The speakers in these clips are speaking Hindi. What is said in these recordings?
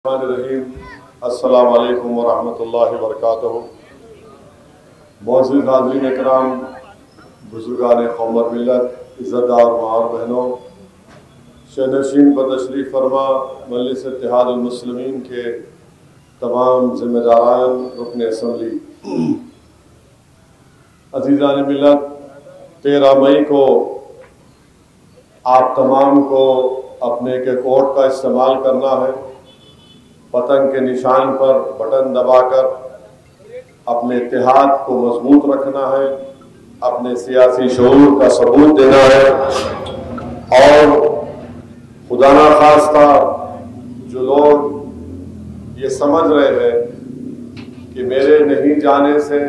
अस्सलामु अलैकुम वरहमतुल्लाहि वबरकातुहू। मौजूद हाज़रीन इकराम, बुजुर्गान कौम और मिल्लत, इज़्ज़तदार माँ और बहनों, शहनशीन पर तशरीफ़ फरमा मजलिस इत्तेहादुल मुस्लिमीन के तमाम ज़िम्मेदारान रुकन असम्बली, अज़ीज़ान मिल्लत, 13 मई को आप तमाम को अपने के कोट का इस्तेमाल करना है। पतंग के निशान पर बटन दबाकर अपने इत्तेहाद को मजबूत रखना है, अपने सियासी शऊर का सबूत देना है और खुदा ना खास्ता जो लोग ये समझ रहे हैं कि मेरे नहीं जाने से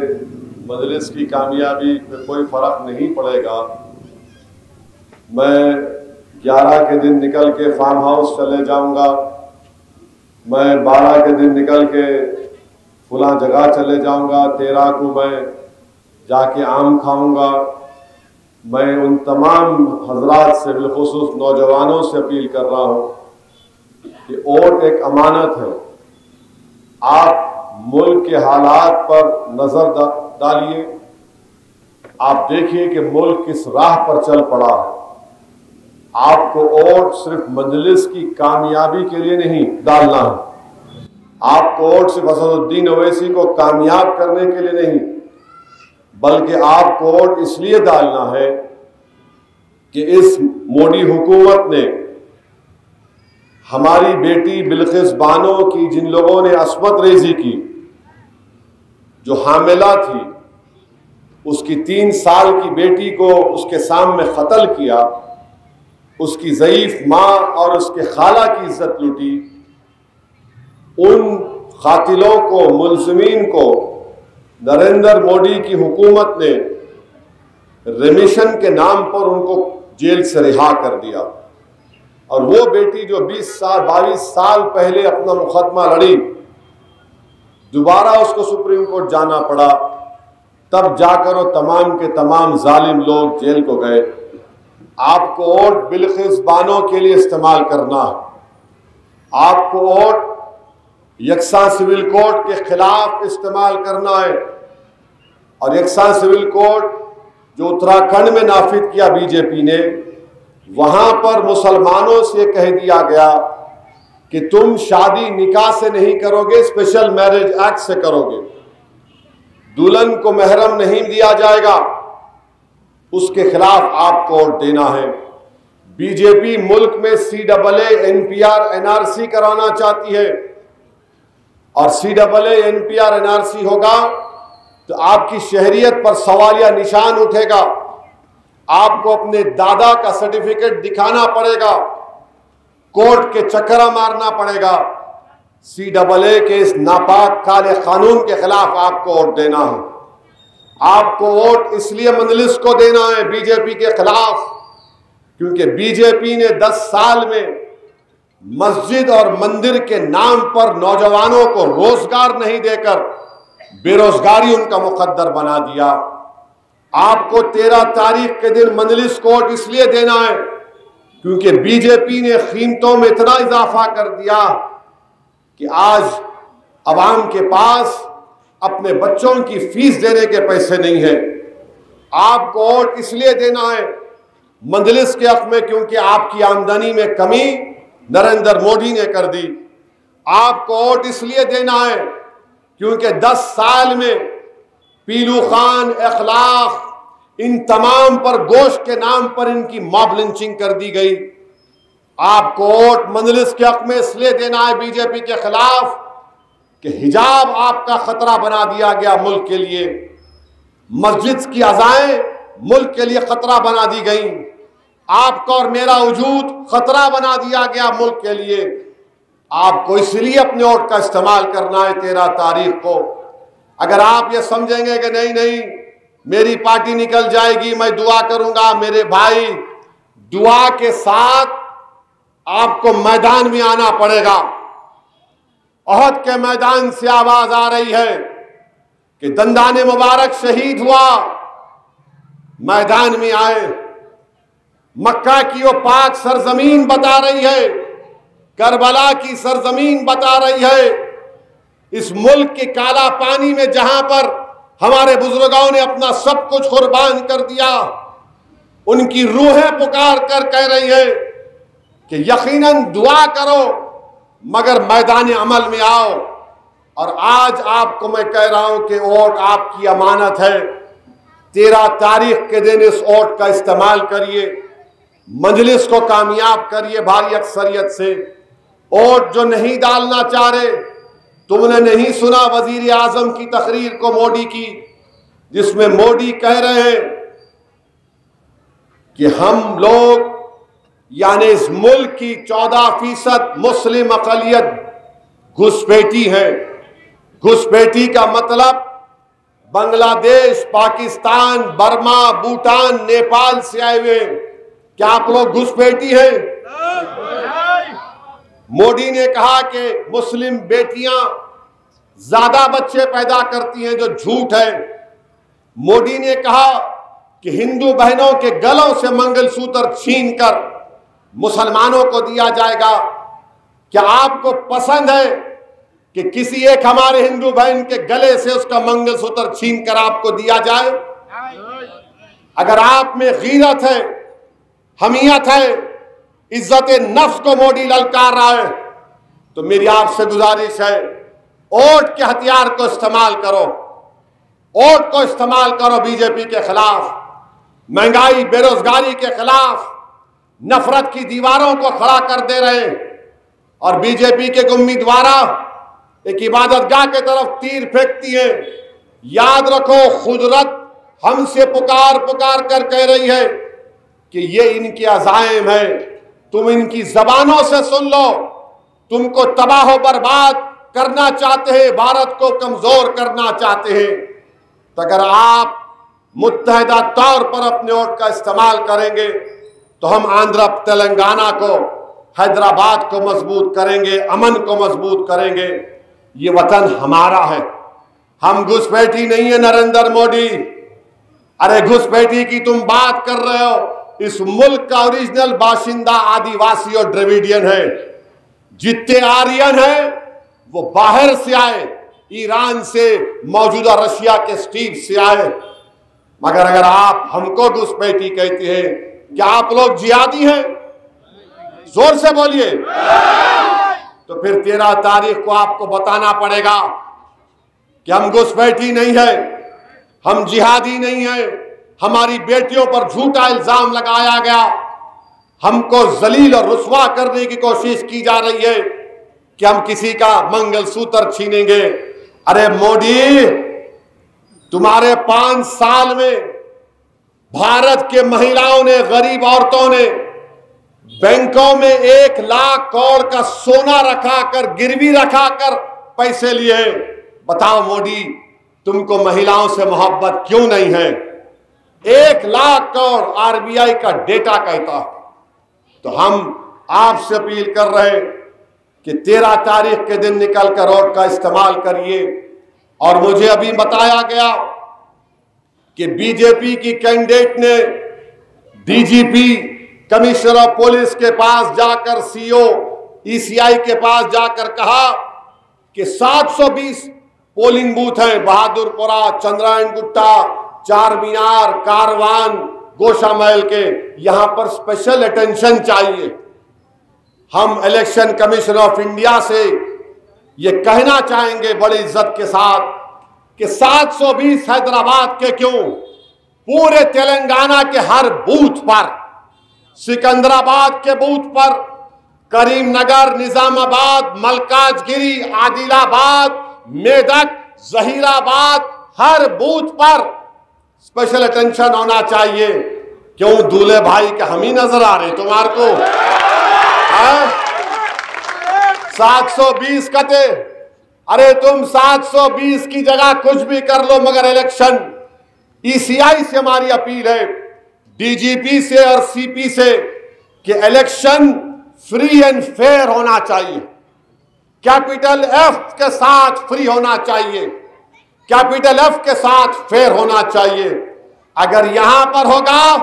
मजलिस की कामयाबी पे कोई फ़र्क नहीं पड़ेगा, मैं 11 के दिन निकल के फार्म हाउस चले जाऊंगा, मैं 12 के दिन निकल के फलां जगह चले जाऊंगा, 13 को मैं जाके आम खाऊंगा। मैं उन तमाम हजरात से, बिलखुसूस नौजवानों से अपील कर रहा हूं कि वोट एक अमानत है। आप मुल्क के हालात पर नजर डालिए, आप देखिए कि मुल्क किस राह पर चल पड़ा है। आपको वोट सिर्फ मजलिस की कामयाबी के लिए नहीं डालना है, आपको वोट सिर्फ असदुद्दीन ओवैसी को कामयाब करने के लिए नहीं, बल्कि आपको वोट इसलिए डालना है कि इस मोदी हुकूमत ने हमारी बेटी बिल्किस बानो की, जिन लोगों ने अस्मत रेजी की, जो हामिला थी, उसकी 3 साल की बेटी को उसके सामने कत्ल किया, उसकी ज़ईफ माँ और उसके खाला की इज्जत लूटी। उन कातिलों को, मुल्ज़िमीन को नरेंद्र मोदी की हुकूमत ने रेमिशन के नाम पर उनको जेल से रिहा कर दिया। और वो बेटी जो 22 साल पहले अपना मुकदमा लड़ी, दोबारा उसको सुप्रीम कोर्ट जाना पड़ा, तब जाकर वो तमाम के तमाम जालिम लोग जेल को गए। आपको वोट बिल्किस बानो के लिए इस्तेमाल करना है, आपको वोट यकसा सिविल कोड के खिलाफ इस्तेमाल करना है। और यकसा सिविल कोड जो उत्तराखंड में नाफिज किया बीजेपी ने, वहां पर मुसलमानों से कह दिया गया कि तुम शादी निकाह से नहीं करोगे, स्पेशल मैरिज एक्ट से करोगे, दुल्हन को महरम नहीं दिया जाएगा, उसके खिलाफ आपको वोट देना है। बीजेपी मुल्क में CAA NPR NRC कराना चाहती है, और CAA NPR NRC होगा तो आपकी शहरियत पर सवालिया निशान उठेगा, आपको अपने दादा का सर्टिफिकेट दिखाना पड़ेगा, कोर्ट के चक्कर मारना पड़ेगा। CAA के इस नापाक काले कानून के खिलाफ आपको वोट देना है। आपको वोट इसलिए मजलिस को देना है बीजेपी के खिलाफ, क्योंकि बीजेपी ने 10 साल में मस्जिद और मंदिर के नाम पर नौजवानों को रोजगार नहीं देकर बेरोजगारी उनका मुकद्दर बना दिया। आपको 13 तारीख के दिन मजलिस को वोट इसलिए देना है क्योंकि बीजेपी ने कीमतों में इतना इजाफा कर दिया कि आज अवाम के पास अपने बच्चों की फीस देने के पैसे नहीं है। आपको वोट इसलिए देना है मजलिस के हक में क्योंकि आपकी आमदनी में कमी नरेंद्र मोदी ने कर दी। आपको वोट इसलिए देना है क्योंकि 10 साल में पीलू खान, इखलाक, इन तमाम पर गोश्त के नाम पर इनकी मॉब लिंचिंग कर दी गई। आपको वोट मजलिस के हक में इसलिए देना है बीजेपी के खिलाफ कि हिजाब आपका खतरा बना दिया गया मुल्क के लिए, मस्जिद की अज़ाएं मुल्क के लिए खतरा बना दी गई, आपका और मेरा वजूद खतरा बना दिया गया मुल्क के लिए। आपको इसलिए अपने वोट का इस्तेमाल करना है 13 तारीख को। अगर आप ये समझेंगे कि नहीं नहीं मेरी पार्टी निकल जाएगी, मैं दुआ करूंगा, मेरे भाई, दुआ के साथ आपको मैदान में आना पड़ेगा। ओहद के मैदान से आवाज आ रही है कि दंदाने मुबारक शहीद हुआ, मैदान में आए। मक्का की वो पाक सरजमीन बता रही है करबला की सरजमीन बता रही है, इस मुल्क के काला पानी में जहां पर हमारे बुजुर्गों ने अपना सब कुछ कुर्बान कर दिया, उनकी रूहें पुकार कर कह रही है कि यकीनन दुआ करो मगर मैदान अमल में आओ। और आज आपको मैं कह रहा हूं कि वोट आपकी अमानत है। 13 तारीख के दिन इस वोट का इस्तेमाल करिए, मजलिस को कामयाब करिए भारी अक्सरियत से। वोट जो नहीं डालना चाह रहे, तुमने नहीं सुना वजीर आजम की तकरीर को मोदी की, जिसमें मोदी कह रहे हैं कि हम लोग यानी इस मुल्क की 14% मुस्लिम अकलियत घुसपैठी है। घुसपैठी का मतलब बांग्लादेश, पाकिस्तान, बर्मा, भूटान, नेपाल से आए हुए। क्या आप लोग घुसपैठी हैं? मोदी ने कहा कि मुस्लिम बेटियां ज्यादा बच्चे पैदा करती हैं, जो झूठ है। मोदी ने कहा कि हिंदू बहनों के गलों से मंगलसूत्र छीनकर मुसलमानों को दिया जाएगा। क्या आपको पसंद है कि किसी एक हमारे हिंदू बहन के गले से उसका मंगलसूत्र छीनकर आपको दिया जाए? अगर आप में गीरत है, हमियत है, इज्जत नफ्स को मोदी ललकार रहा है, तो मेरी आपसे गुजारिश है, वोट के हथियार को इस्तेमाल करो। वोट को इस्तेमाल करो बीजेपी के खिलाफ, महंगाई बेरोजगारी के खिलाफ, नफरत की दीवारों को खड़ा कर दे रहे। और बीजेपी के उम्मीदवार एक इबादतगाह के तरफ तीर फेंकती है। याद रखो, खुदरत हमसे पुकार पुकार कर कह रही है कि ये इनके अज़ाइम है, तुम इनकी जबानों से सुन लो। तुमको तबाह बर्बाद करना चाहते हैं, भारत को कमजोर करना चाहते हैं, तो अगर आप मुत्तहिदा तौर पर अपने वोट का इस्तेमाल करेंगे तो हम आंध्र तेलंगाना को, हैदराबाद को मजबूत करेंगे, अमन को मजबूत करेंगे। ये वतन हमारा है, हम घुसपैठी नहीं है नरेंद्र मोदी। अरे घुसपैठी की तुम बात कर रहे हो, इस मुल्क का ओरिजिनल बाशिंदा आदिवासी और द्रविडियन है। जितने आर्यन है वो बाहर से आए, ईरान से, मौजूदा रशिया के स्टीव से आए। मगर अगर आप हमको घुसपैठी कहते हैं, क्या आप लोग जिहादी हैं? जोर से बोलिए। तो फिर 13 तारीख को आपको बताना पड़ेगा कि हम घुसपैठी नहीं है, हम जिहादी नहीं है। हमारी बेटियों पर झूठा इल्जाम लगाया गया, हमको जलील और रुस्वा करने की कोशिश की जा रही है कि हम किसी का मंगलसूत्र छीनेंगे। अरे मोदी, तुम्हारे 5 साल में भारत के महिलाओं ने, गरीब औरतों ने बैंकों में 1 लाख करोड़ का सोना रखाकर, गिरवी रखाकर पैसे लिए। बताओ मोदी, तुमको महिलाओं से मोहब्बत क्यों नहीं है? 1 लाख करोड़ आरबीआई का डेटा कहता। तो हम आपसे अपील कर रहे हैं कि 13 तारीख के दिन निकल कर वोट का इस्तेमाल करिए। और मुझे अभी बताया गया कि बीजेपी की कैंडिडेट ने डीजीपी, कमिश्नर ऑफ पुलिस के पास जाकर, सीओ, ईसीआई के पास जाकर कहा कि 720 पोलिंग बूथ हैं, बहादुरपुरा, चंद्रायण गुट्टा, चार मीनार, कारवान, गोशा महल के, यहां पर स्पेशल अटेंशन चाहिए। हम इलेक्शन कमीशन ऑफ इंडिया से ये कहना चाहेंगे बड़ी इज्जत के साथ कि 720 हैदराबाद के क्यों, पूरे तेलंगाना के हर बूथ पर, सिकंदराबाद के बूथ पर, करीमनगर, निजामाबाद, मलकाजगिरी, आदिलाबाद, मेदक, जहीराबाद, हर बूथ पर स्पेशल अटेंशन होना चाहिए। क्यों दूल्हे भाई के हम ही नजर आ रहे तुम्हारे को? 720 कते, अरे तुम 720 की जगह कुछ भी कर लो, मगर इलेक्शन, ईसीआई से हमारी अपील है, डीजीपी से और सीपी से, कि इलेक्शन फ्री एंड फेयर होना चाहिए। कैपिटल एफ के साथ फ्री होना चाहिए, कैपिटल एफ के साथ फेयर होना चाहिए। अगर यहां पर होगा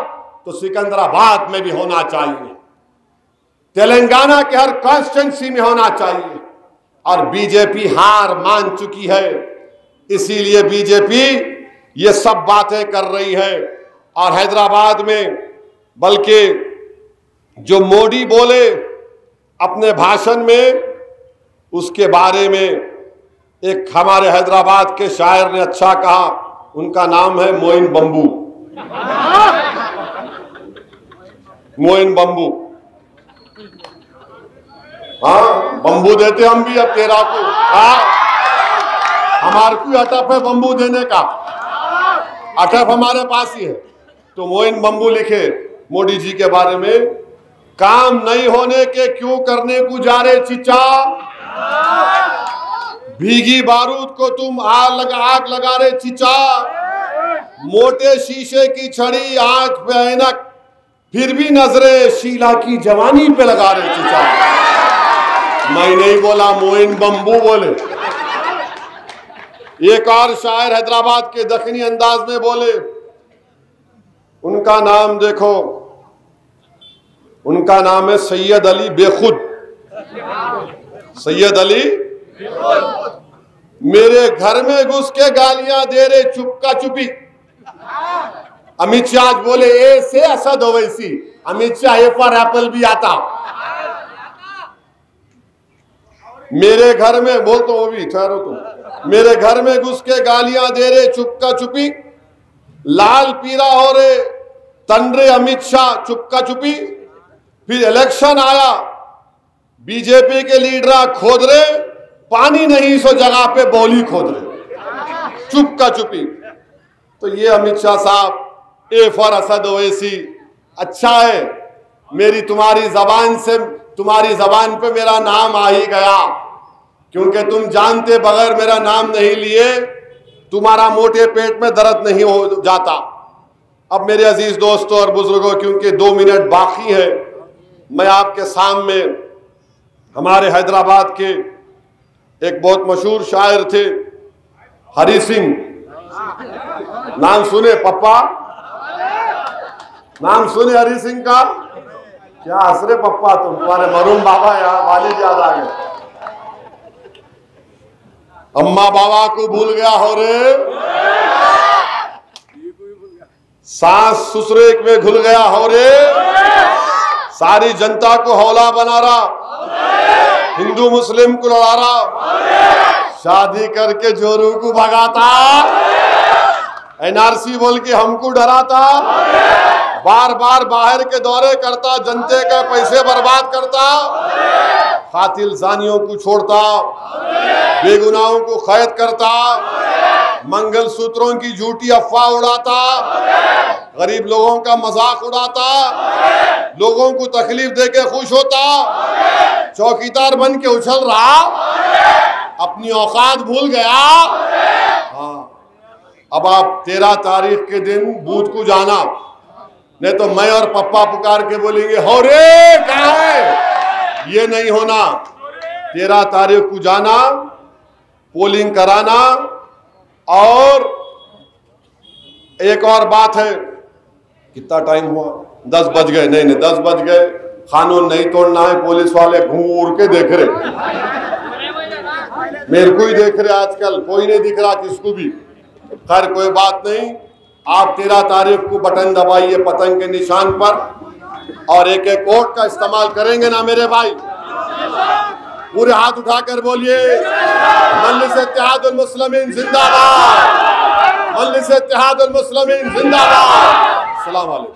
तो सिकंदराबाद में भी होना चाहिए। तेलंगाना के हर कॉन्स्टिट्यूंसी में होना चाहिए। और बीजेपी हार मान चुकी है, इसीलिए बीजेपी ये सब बातें कर रही है। और हैदराबाद में बल्कि जो मोदी बोले अपने भाषण में, उसके बारे में एक हमारे हैदराबाद के शायर ने अच्छा कहा, उनका नाम है मोइन बंबू। मोइन बंबू, हाँ बंबू देते हम भी अब तेरा को, हमारे को अटप है बंबू देने का, अटप हमारे पास ही है। तो मोइन बंबू लिखे मोदी जी के बारे में, काम नहीं होने के क्यों करने को जा रहे चिचा, भीगी बारूद को तुम आग लगा रहे चिचा, मोटे शीशे की छड़ी आंख पे ऐनक फिर भी नजरे शीला की जवानी पे लगा रहे चिचा। मैं नहीं बोला, मोइन बंबू बोले। एक और शायर हैदराबाद के दक्षिणी अंदाज में बोले, उनका नाम देखो, उनका नाम है सैयद अली बेखुद। सैयद अली, मेरे घर में घुस के गालियां दे रहे चुपका चुपी। अमित शाह बोले ए से Asad Owaisi, Amit Shah A for Apple भी आता। मेरे घर में बोल तो वो भी ठहरो तुम, मेरे घर में घुस के गालियां दे रहे चुपका चुपी, लाल पीला हो रहे तन रहे अमित शाह चुपका चुपी। फिर इलेक्शन आया, बीजेपी के लीडर खोद रहे पानी नहीं सो जगह पे बोली खोद रहे चुपका चुपी। तो ये अमित शाह साहब ए फॉर असद ओवैसी, अच्छा है मेरी तुम्हारी जबान से, तुम्हारी जबान पे मेरा नाम आ ही गया, क्योंकि तुम जानते बगैर मेरा नाम नहीं लिए तुम्हारा मोटे पेट में दर्द नहीं हो जाता। अब मेरे अजीज दोस्तों और बुजुर्गों, क्योंकि 2 मिनट बाकी है, मैं आपके सामने हमारे हैदराबाद के एक बहुत मशहूर शायर थे हरि सिंह, नाम सुने पप्पा, नाम सुने हरि सिंह का? क्या हंस रहे पप्पा तुम, तुम्हारे मरूम बाबा यार वालिद याद आ गए। अम्मा बाबा को भूल गया हो रे, सास ससुरे में घुल गया हो रे, सारी जनता को हौला बना रहा, हिंदू मुस्लिम को लड़ा रहा, शादी करके जोरू को भगाता, एनआरसी बोल के हमको डराता, बार बार बाहर के दौरे करता, जनते के पैसे बर्बाद करता, कातिल जानियों को छोड़ता, बेगुनाहों को कैद करता, मंगल सूत्रों की झूठी अफवाह उड़ाता, गरीब लोगों का मजाक उड़ाता, लोगों को तकलीफ देके खुश होता, चौकीदार बन के उछल रहा, अपनी औकात भूल गया। हाँ, अब आप 13 तारीख के दिन बूथ को जाना, नहीं तो मैं और पप्पा पुकार के बोलेंगे हो रे कहाँ है, ये नहीं होना। 13 तारीख को जाना, पोलिंग कराना। और एक और बात है, कितना टाइम हुआ? 10 बज गए। नहीं 10 बज गए, कानून नहीं तोड़ना है, पुलिस वाले घूर के देख रहे, मेरे को ही देख रहे, आजकल कोई नहीं दिख रहा किसको भी। खैर कोई बात नहीं, आप 13 तारीख को बटन दबाइए पतंग के निशान पर, और एक एक वोट का इस्तेमाल करेंगे ना मेरे भाई? पूरे हाथ उठाकर बोलिए मजलिस इत्तेहादुल मुस्लिमीन जिंदाबाद, मजलिस इत्तेहादुल मुस्लिमीन जिंदाबाद। अस्सलाम वालेकुम।